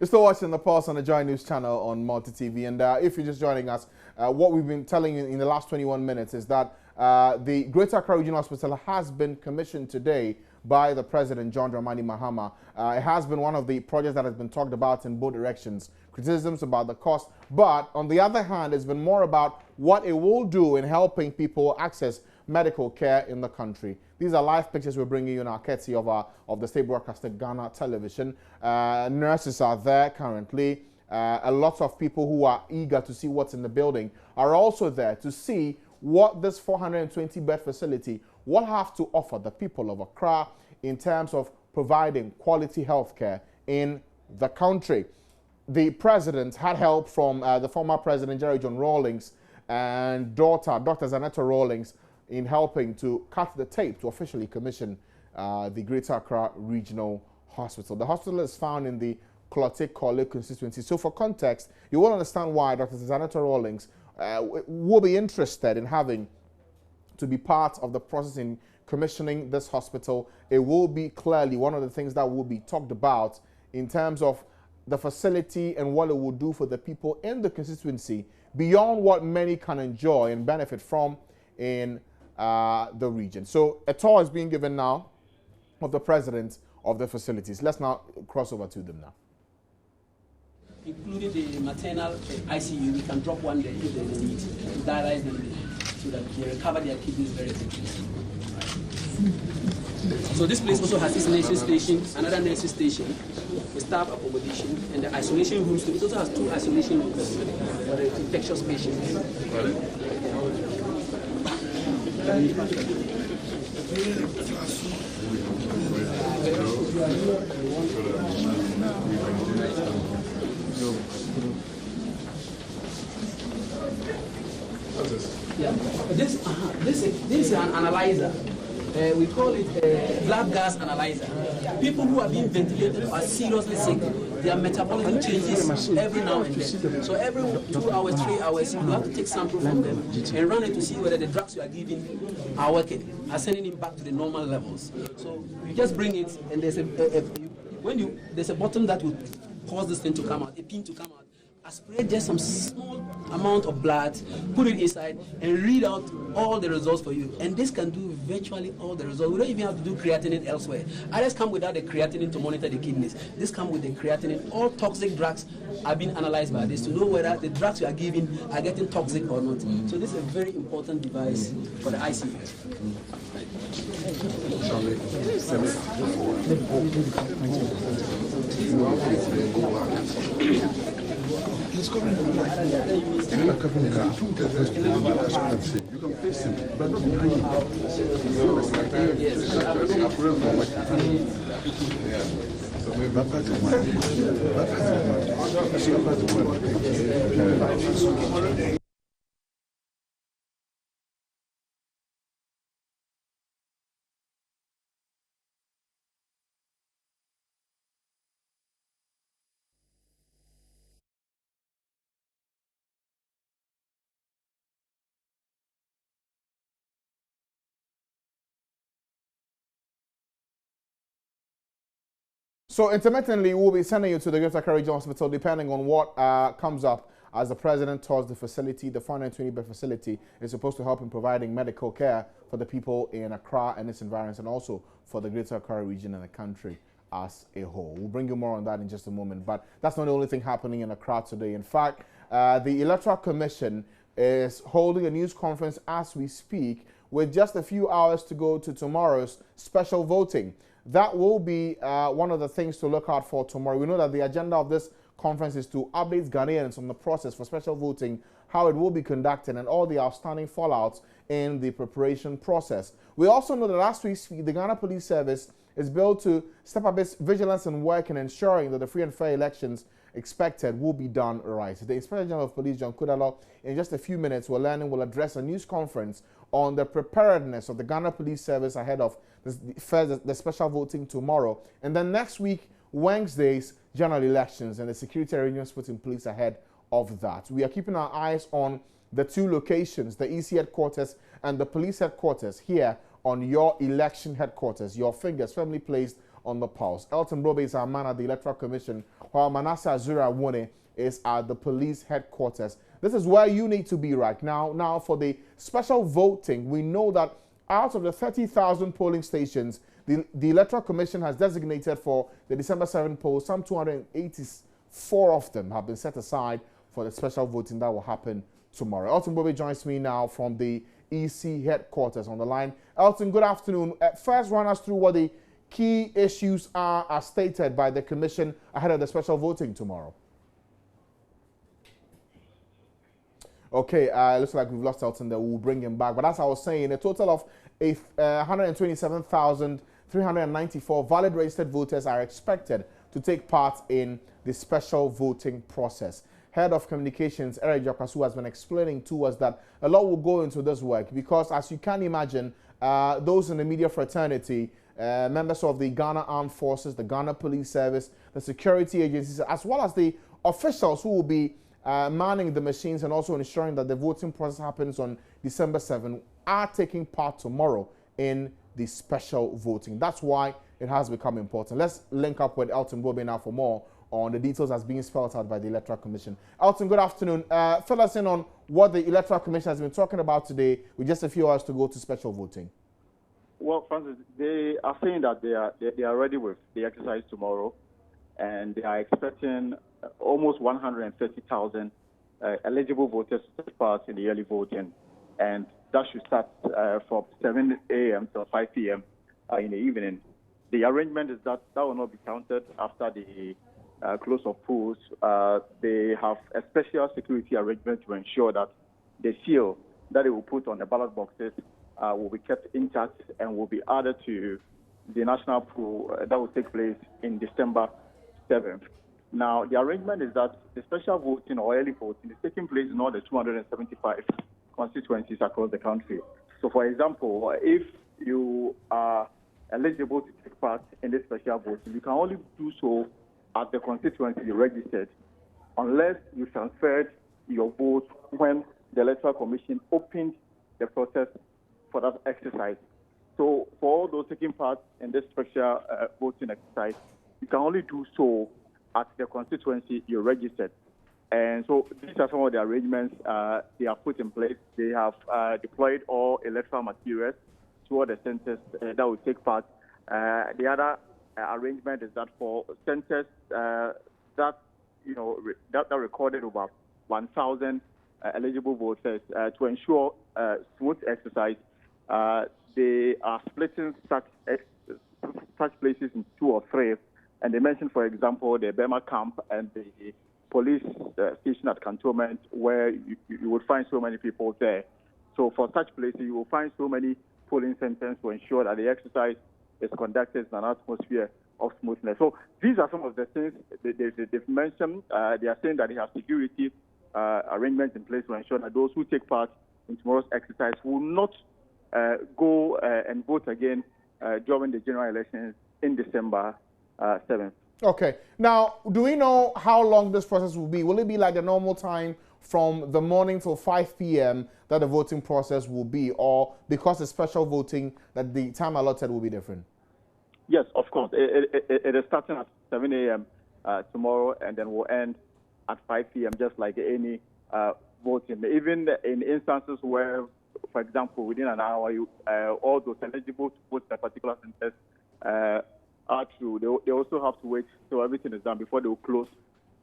You're still watching The Pulse on the Joy News channel on Multi TV. And if you're just joining us, what we've been telling you in the last 21 minutes is that the Greater Accra Regional Hospital has been commissioned today by the President, John Dramani Mahama. It has been one of the projects that has been talked about in both directions. Criticisms about the cost, but on the other hand, it's been more about what it will do in helping people access medical care in the country. These are live pictures we're bringing you in our courtesy of the state broadcaster Ghana Television. Nurses are there currently. A lot of people who are eager to see what's in the building are also there to see what this 420-bed facility will have to offer the people of Accra in terms of providing quality health care in the country. The president had help from the former president, Jerry John Rawlings, and daughter, Dr. Zanetta Rawlings, in helping to cut the tape to officially commission the Greater Accra Regional Hospital. The hospital is found in the Klote-Korle constituency. So for context, you will understand why Dr. Zanetta Rawlings will be interested in having to be part of the process in commissioning this hospital. It will be clearly one of the things that will be talked about in terms of the facility and what it will do for the people in the constituency beyond what many can enjoy and benefit from in the region. So a tour is being given now of the president of the facilities. Let's now cross over to them now. Including the maternal ICU, we can drop one there if they need to dialyze them there so that they recover their kidneys very quickly. So this place also has this nursing station, another nursing station, the staff accommodation, and the isolation rooms. It also has 2 isolation rooms for the infectious patients. Yeah. This is an analyzer. We call it blood gas analyzer. People who are being ventilated are seriously sick. Their metabolism changes every now and then. So every 2 hours, 3 hours, you have to take sample from them and run it to see whether the drugs you are giving are working, are sending it back to the normal levels. So you just bring it, and there's there's a button that will cause this thing to come out, a pin to come out. Aspirate just some small amount of blood, put it inside, and read out all the results for you. And this can do virtually all the results. We don't even have to do creatinine elsewhere. Others come without the creatinine to monitor the kidneys. This comes with the creatinine. All toxic drugs are being analyzed by this to know whether the drugs you are giving are getting toxic or not. So this is a very important device for the ICU. Let's go in. You can face him, but not behind him. So intermittently, we'll be sending you to the Greater Accra Regional Hospital depending on what comes up as the president tours the facility. The 420-bed facility is supposed to help in providing medical care for the people in Accra and its environs, and also for the Greater Accra region and the country as a whole. We'll bring you more on that in just a moment, but that's not the only thing happening in Accra today. In fact, the Electoral Commission is holding a news conference as we speak with just a few hours to go to tomorrow's special voting. That will be one of the things to look out for tomorrow. We know that the agenda of this conference is to update Ghanaians on the process for special voting, how it will be conducted, and all the outstanding fallouts in the preparation process. We also know that as we speak, the Ghana Police Service is built to step up its vigilance and work in ensuring that the free and fair elections expected will be done right. The Inspector General of Police, John Kudalo, in just a few minutes, will address a news conference on the preparedness of the Ghana Police Service ahead of the special voting tomorrow. And then next week, Wednesday's general elections, and the security arrangements put in place ahead of that. We are keeping our eyes on the 2 locations, the EC headquarters and the police headquarters, here on your election headquarters. Your fingers firmly placed on the pulse. Elton Brobe is our man at the Electoral Commission, while Manasseh Azura Wone is at the police headquarters. This is where you need to be right now. Now, for the special voting, we know that out of the 30,000 polling stations, the Electoral Commission has designated for the December 7 polls, some 284 of them have been set aside for the special voting that will happen tomorrow. Elton Bobe joins me now from the EC headquarters on the line. Elton, good afternoon. First, run us through what the key issues are as stated by the Commission ahead of the special voting tomorrow. Okay, looks like we've lost Elton there. We'll bring him back. But as I was saying, a total of 127,394 valid registered voters are expected to take part in the special voting process. Head of Communications, Eric Jokasu, has been explaining to us that a lot will go into this work because, as you can imagine, those in the media fraternity, members of the Ghana Armed Forces, the Ghana Police Service, the security agencies, as well as the officials who will be manning the machines and also ensuring that the voting process happens on December 7, are taking part tomorrow in the special voting. That's why it has become important. Let's link up with Elton Bobe now for more on the details as being spelled out by the Electoral Commission. Elton, good afternoon. Fill us in on what the Electoral Commission has been talking about today with just a few hours to go to special voting. Well, Francis, they are saying that they are ready with the exercise tomorrow, and they are expecting almost 130,000 eligible voters to take part in the early voting, and that should start from 7 a.m. to 5 p.m. In the evening. The arrangement is that will not be counted after the close of polls. They have a special security arrangement to ensure that the seal that they will put on the ballot boxes will be kept intact and will be added to the national poll that will take place in December 7th. Now, the arrangement is that the special voting or early voting is taking place in all the 275 constituencies across the country. So, for example, if you are eligible to take part in this special voting, you can only do so at the constituency you registered, unless you transferred your vote when the Electoral Commission opened the process for that exercise. So for all those taking part in this special voting exercise, you can only do so at the constituency you registered. And so these are some of the arrangements they have put in place. They have deployed all electoral materials to all the centers that will take part. The other arrangement is that for centers that recorded over 1,000 eligible voters to ensure smooth exercise, they are splitting such places in 2 or 3. And they mentioned, for example, the Burma camp and the police station at Cantonment, where you would find so many people there. So for such places, you will find so many polling centers to ensure that the exercise is conducted in an atmosphere of smoothness. So these are some of the things they've mentioned. They are saying that they have security arrangements in place to ensure that those who take part in tomorrow's exercise will not go and vote again during the general elections in December 7th. Okay. Now, do we know how long this process will be? Will it be like the normal time from the morning till 5 p.m. that the voting process will be, or because it's special voting that the time allotted will be different? Yes, of course. It is starting at 7 a.m. Tomorrow, and then will end at 5 p.m. just like any voting. Even in instances where, for example, within an hour, all those eligible to vote in a particular centers are true. They also have to wait till everything is done before they will close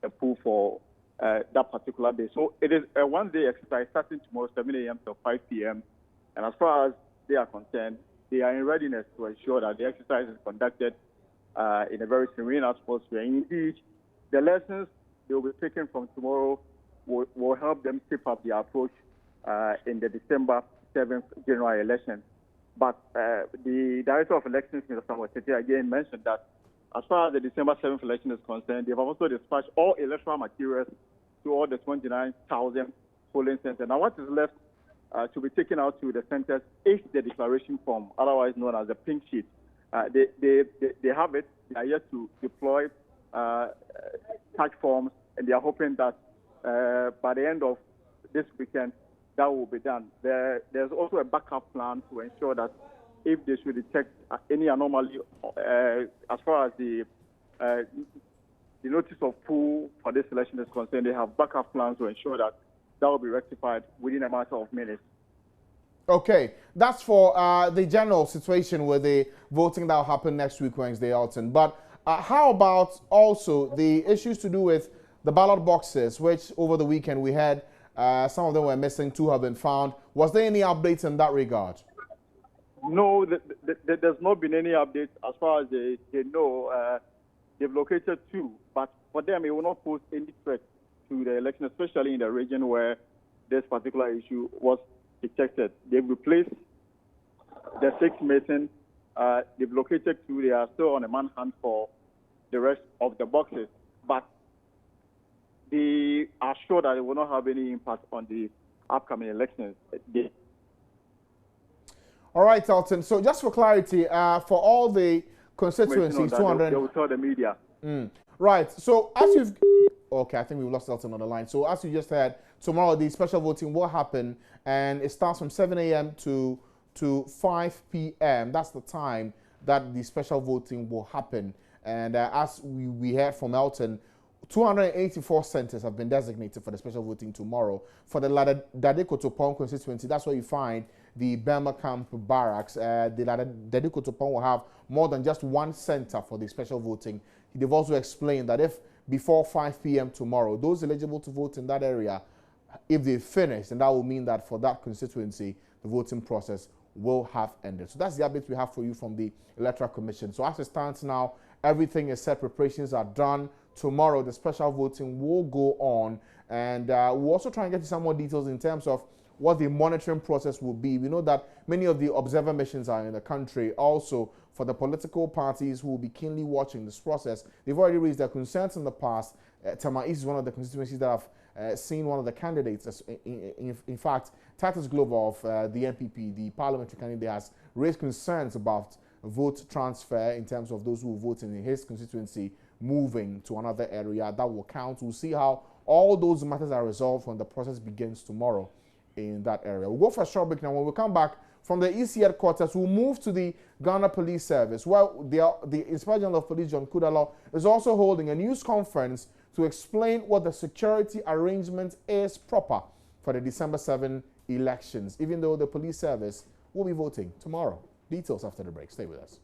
the poll for that particular day. So it is a one-day exercise starting tomorrow, 7 a.m. to 5 p.m. And as far as they are concerned, they are in readiness to ensure that the exercise is conducted in a very serene atmosphere. Indeed, the lessons they will be taken from tomorrow will help them step up their approach in the December 7th general election. But the Director of Elections, Mr. Samuel Tete, again mentioned that as far as the December 7th election is concerned, they have also dispatched all electoral materials to all the 29,000 polling centers. Now, what is left to be taken out to the centers is the declaration form, otherwise known as the pink sheet. They have it. They are yet to deploy such forms, and they are hoping that by the end of this weekend, that will be done. There's also a backup plan to ensure that if they should detect any anomaly as far as the the notice of pool for this election is concerned, they have backup plans to ensure that will be rectified within a matter of minutes. Okay, that's for the general situation with the voting that will happen next week, Wednesday, Alton. But how about also the issues to do with the ballot boxes, which over the weekend we had some of them were missing, 2 have been found. Was there any updates in that regard? No, there's not been any updates as far as they know. They've located 2, but for them it will not pose any threat to the election, especially in the region where this particular issue was detected. They've replaced the 6 missing. They've located 2. They are still on a manhunt for the rest of the boxes, but they are sure that it will not have any impact on the upcoming elections. All right, Alton. So just for clarity, for all the constituencies, 200... They will tell the media. Right. So as you've... Okay, I think we've lost Alton on the line. So as you just heard, tomorrow the special voting will happen, and it starts from 7 a.m. to 5 p.m. That's the time that the special voting will happen. And as we heard from Alton, 284 centers have been designated for the special voting tomorrow. For the Dade Kotopong constituency, that's where you find the Burma Camp Barracks. The Dade Kotopong will have more than just 1 center for the special voting. They've also explained that if before 5 p.m. tomorrow, those eligible to vote in that area, if they finish, then that will mean that for that constituency, the voting process will have ended. So that's the update we have for you from the Electoral Commission. So as it stands now, everything is set, preparations are done. Tomorrow, the special voting will go on, and we'll also try and get you some more details in terms of what the monitoring process will be. We know that many of the observer missions are in the country. Also, for the political parties who will be keenly watching this process, they've already raised their concerns in the past. Tema East is one of the constituencies that have seen one of the candidates. In fact, Titus Glover of the NPP, the parliamentary candidate, has raised concerns about vote transfer in terms of those who vote in his constituency moving to another area. That will count. We'll see how all those matters are resolved when the process begins tomorrow in that area. We'll go for a short break now. When we come back from the EC headquarters, we'll move to the Ghana Police Service, where the Inspector General of Police, John Kudalo, is also holding a news conference to explain what the security arrangement is proper for the December 7 elections, even though the police service will be voting tomorrow. Details after the break. Stay with us.